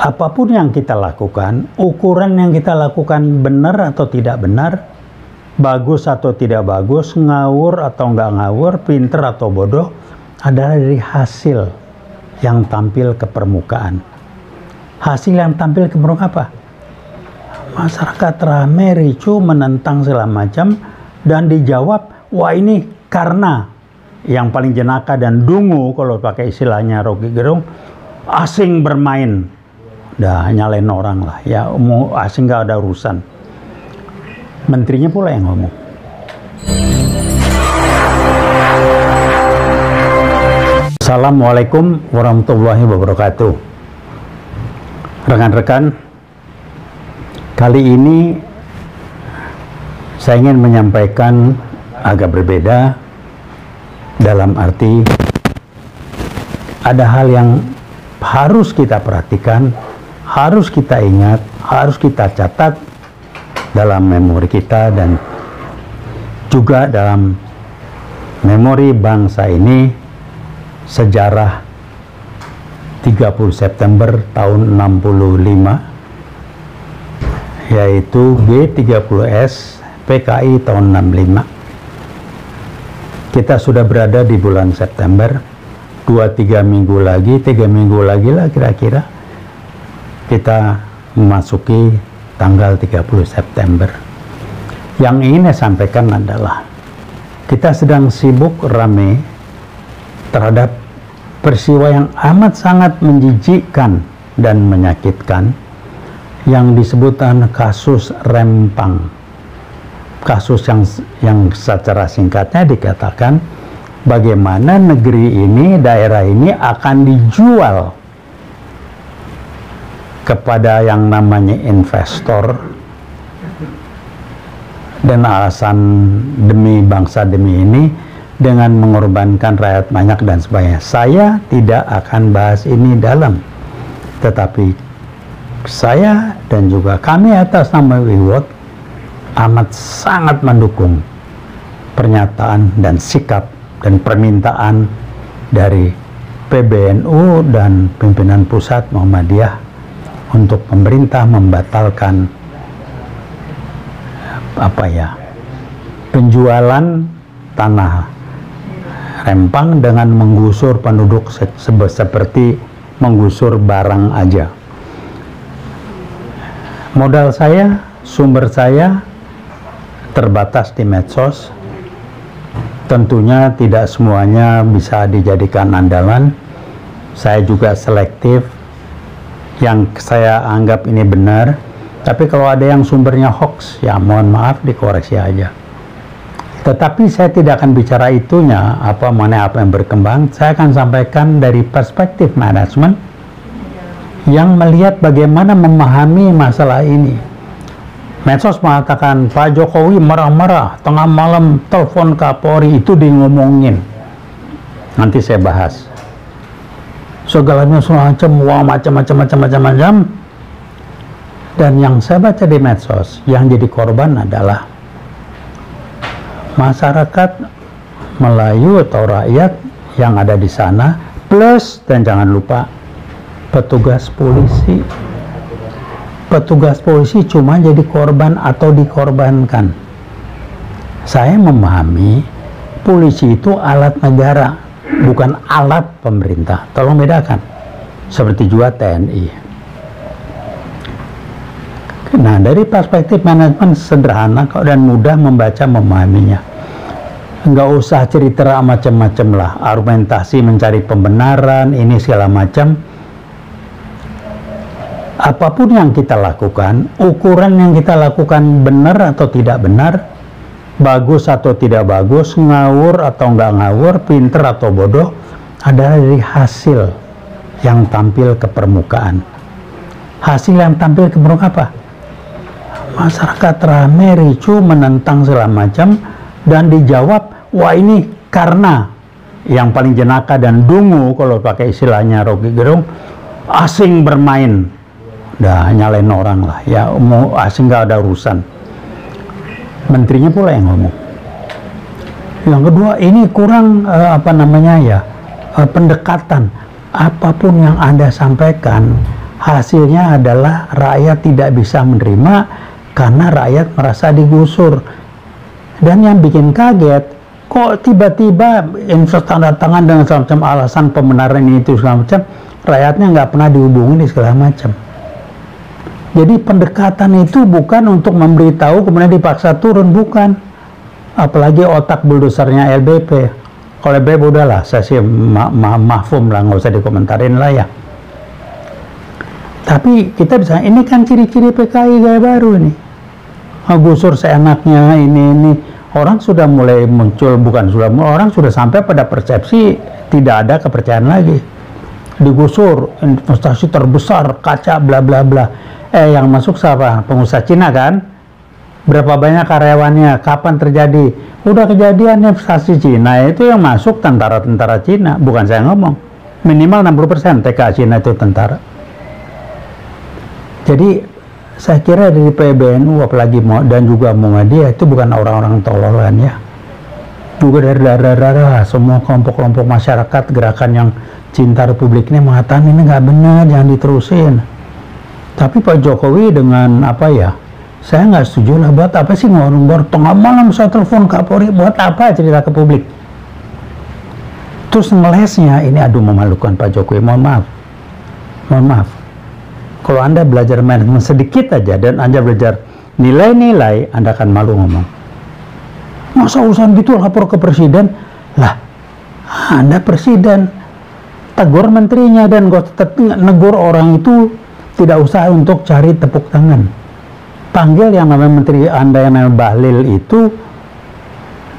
apapun yang kita lakukan, ukuran yang kita lakukan benar atau tidak benar, bagus atau tidak bagus, ngawur atau nggak ngawur, pinter atau bodoh, adalah dari hasil yang tampil ke permukaan. Hasil yang tampil ke permukaan apa? Masyarakat rame, ricu, menentang segala macam, dan dijawab, wah ini karena yang paling jenaka dan dungu, kalau pakai istilahnya Rocky Gerung, asing bermain. Dah nyalain orang lah, ya mau asing nggak ada urusan. Menterinya pula yang ngomong. Assalamualaikum warahmatullahi wabarakatuh. Rekan-rekan, kali ini saya ingin menyampaikan agak berbeda, dalam arti ada hal yang harus kita perhatikan, harus kita ingat, harus kita catat dalam memori kita dan juga dalam memori bangsa ini. Sejarah 30 September tahun 65, yaitu G30S PKI tahun 65. Kita sudah berada di bulan September, 2-3 minggu lagi, 3 minggu lagi lah kira-kira, kita memasuki tanggal 30 September. Yang ingin saya sampaikan adalah, kita sedang sibuk rame terhadap peristiwa yang amat sangat menjijikkan dan menyakitkan, yang disebutkan kasus Rempang. Kasus yang secara singkatnya dikatakan bagaimana negeri ini, daerah ini akan dijual kepada yang namanya investor, dan alasan demi bangsa demi ini dengan mengorbankan rakyat banyak dan sebagainya. Saya tidak akan bahas ini dalam, tetapi saya dan juga kami atas nama WeWorld amat sangat mendukung pernyataan dan sikap dan permintaan dari PBNU dan pimpinan pusat Muhammadiyah untuk pemerintah membatalkan penjualan tanah Rempang dengan menggusur penduduk seperti menggusur barang aja. Modal saya, sumber saya terbatas di medsos. Tentunya tidak semuanya bisa dijadikan andalan. Saya juga selektif yang saya anggap ini benar. Tapi kalau ada yang sumbernya hoax, ya mohon maaf, dikoreksi aja. Tetapi saya tidak akan bicara itunya, apa yang berkembang. Saya akan sampaikan dari perspektif manajemen yang melihat bagaimana memahami masalah ini. Medsos mengatakan Pak Jokowi marah-marah, tengah malam telepon Kapolri, itu di ngomongin. Nanti saya bahas. Segalanya macam-macam. Dan yang saya baca di medsos, yang jadi korban adalah masyarakat Melayu atau rakyat yang ada di sana, plus, dan jangan lupa, petugas polisi. Petugas polisi cuma jadi korban atau dikorbankan. Saya memahami polisi itu alat negara, bukan alat pemerintah. Tolong bedakan. Seperti juga TNI. Nah, dari perspektif manajemen sederhana dan mudah membaca memahaminya. Nggak usah cerita macam-macam lah, argumentasi mencari pembenaran, ini segala macam. Apapun yang kita lakukan, ukuran yang kita lakukan benar atau tidak benar, bagus atau tidak bagus, ngawur atau nggak ngawur, pinter atau bodoh, adalah dari hasil yang tampil ke permukaan. Hasil yang tampil ke permukaan apa? Masyarakat rame, ricu, menentang segala macam, dan dijawab, wah ini karena yang paling jenaka dan dungu, kalau pakai istilahnya Rocky Gerung, asing bermain. Dah nyalain orang lah, ya mau asing nggak ada urusan. Menterinya pula yang ngomong. Yang kedua, ini kurang pendekatan. Apapun yang Anda sampaikan hasilnya adalah rakyat tidak bisa menerima karena rakyat merasa digusur. Dan yang bikin kaget, kok tiba-tiba investor tanda tangan dengan segala macam alasan pembenaran ini itu segala macam, rakyatnya nggak pernah dihubungi segala macam. Jadi pendekatan itu bukan untuk memberitahu kemudian dipaksa turun, bukan. Apalagi otak buldosernya LBP. Kalau LBP udahlah, saya sih mahfum lah, nggak usah dikomentarin lah ya. Tapi kita bisa, ini kan ciri-ciri PKI gaya baru nih. Gusur seenaknya ini orang sudah mulai muncul, orang sudah sampai pada persepsi tidak ada kepercayaan lagi. Digusur investasi terbesar kaca bla bla bla. Yang masuk siapa? Pengusaha Cina kan? Berapa banyak karyawannya? Kapan terjadi? Udah kejadian investasi Cina itu yang masuk tentara-tentara Cina, bukan saya ngomong. Minimal 60% TK Cina itu tentara. Jadi saya kira dari PBNU apalagi dan juga Muhammadiyah itu bukan orang-orang tololan ya. Juga dari daerah-daerah semua kelompok-kelompok masyarakat gerakan yang cinta Republik ini mengatakan ini nggak benar, jangan diterusin. Tapi Pak Jokowi dengan apa ya? Saya nggak setuju lah, buat apa sih ngomong tengah malam saya telepon Kapolri, buat apa cerita ke publik? Terus ngelesnya ini aduh memalukan Pak Jokowi, mohon maaf. Kalau Anda belajar manajemen sedikit aja dan Anda belajar nilai-nilai, Anda akan malu ngomong. Masa urusan gitu lapor ke presiden? Lah, Anda presiden, tegur menterinya dan negur orang itu tidak usah untuk cari tepuk tangan. Panggil yang namanya menteri Anda yang namanya Bahlil itu,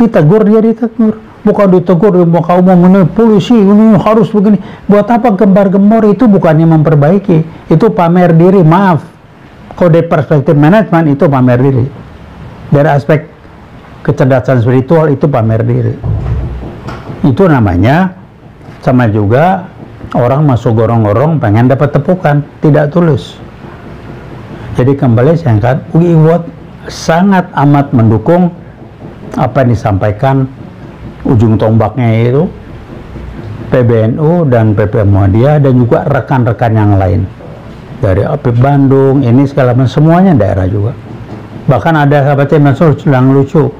ditegur dia ditegur. Bukan ditegur di muka umum, ini polisi ini harus begini. Buat apa gembar-gembor? Itu bukannya memperbaiki, itu pamer diri. Maaf, kode perspektif manajemen itu pamer diri. Dari aspek kecerdasan spiritual itu pamer diri. Itu namanya sama juga orang masuk gorong-gorong pengen dapat tepukan, tidak tulus. Jadi kembali saya angkat, UI sangat amat mendukung apa yang disampaikan. Ujung tombaknya itu PBNU dan PP Muhammadiyah dan juga rekan-rekan yang lain dari APIP Bandung ini segala macam, semuanya daerah juga. Bahkan ada sahabatnya yang lucu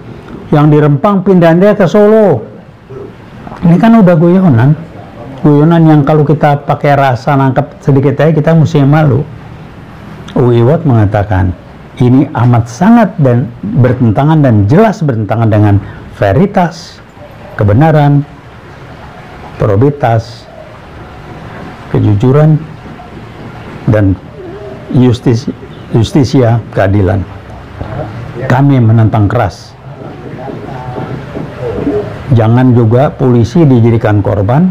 yang di Rempang pindah dia ke Solo. Ini kan udah guyonan yang kalau kita pakai rasa nangkep sedikit aja kita mesti malu. UI Watt mengatakan ini amat sangat dan bertentangan dan jelas bertentangan dengan veritas, kebenaran, probabilitas, kejujuran, dan justisia, keadilan. Kami menentang keras. Jangan juga polisi dijadikan korban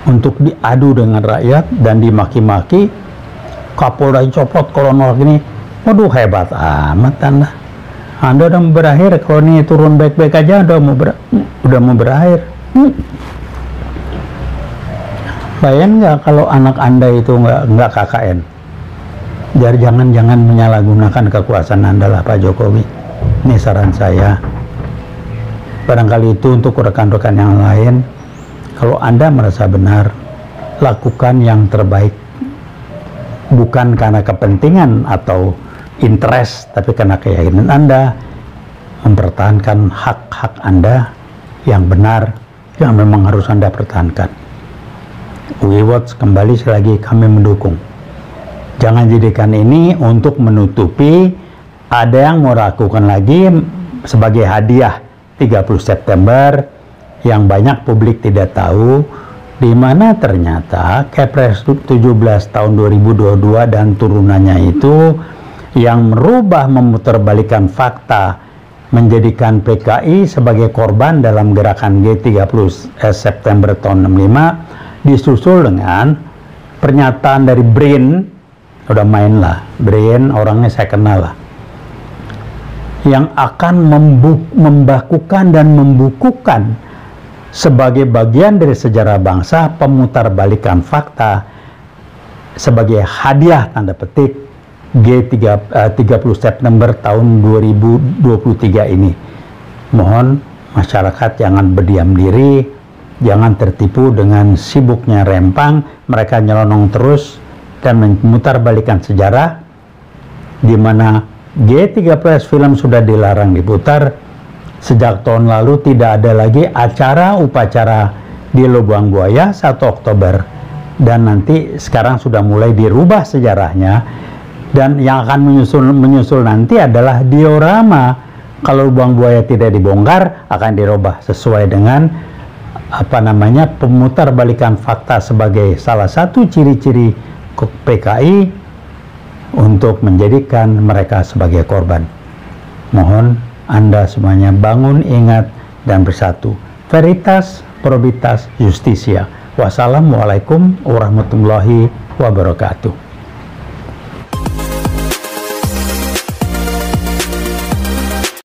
untuk diadu dengan rakyat dan dimaki-maki. Kapolda copot kolonel gini, waduh hebat amat Anda. Anda udah mau berakhir, kalau ini turun baik-baik aja udah mau berakhir. Bayang nggak kalau anak Anda itu nggak KKN? Jadi jangan menyalahgunakan kekuasaan Anda lah Pak Jokowi. Ini saran saya. Barangkali itu untuk rekan-rekan yang lain. Kalau Anda merasa benar, lakukan yang terbaik. Bukan karena kepentingan atau interest, tapi karena keyakinan Anda mempertahankan hak-hak Anda yang benar, yang memang harus Anda pertahankan. UI Watch kembali lagi kami mendukung. Jangan jadikan ini untuk menutupi ada yang mau lakukan lagi sebagai hadiah 30 September yang banyak publik tidak tahu, di mana ternyata Kepres 17 tahun 2022 dan turunannya itu yang merubah memutarbalikkan fakta, menjadikan PKI sebagai korban dalam gerakan G30 September tahun 65, disusul dengan pernyataan dari BRIN, udah main lah, BRIN orangnya saya kenal lah, yang akan membakukan dan membukukan sebagai bagian dari sejarah bangsa pemutarbalikan fakta sebagai hadiah tanda petik G30 September tahun 2023 ini. Mohon masyarakat jangan berdiam diri, jangan tertipu dengan sibuknya rempang, mereka nyelonong terus dan memutarbalikkan sejarah, di mana G30S film sudah dilarang diputar. Sejak tahun lalu tidak ada lagi acara upacara di Lubang Buaya 1 Oktober, dan nanti sekarang sudah mulai dirubah sejarahnya, dan yang akan menyusul nanti adalah diorama. Kalau Lubang Buaya tidak dibongkar, akan dirubah sesuai dengan pemutarbalikan fakta sebagai salah satu ciri-ciri PKI untuk menjadikan mereka sebagai korban. Mohon Anda semuanya bangun, ingat, dan bersatu. Veritas, probitas, justisia. Wassalamualaikum warahmatullahi wabarakatuh.